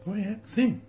Go ahead, sing.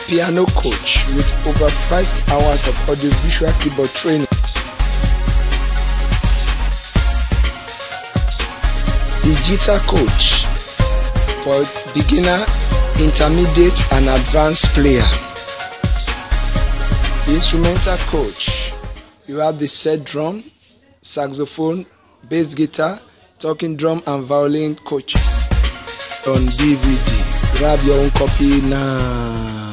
Piano coach with over 5 hours of audiovisual keyboard training. Digital coach for beginner, intermediate and advanced player. Instrumental coach. You have the set drum, saxophone, bass guitar, talking drum and violin coaches on DVD. Grab your own copy now.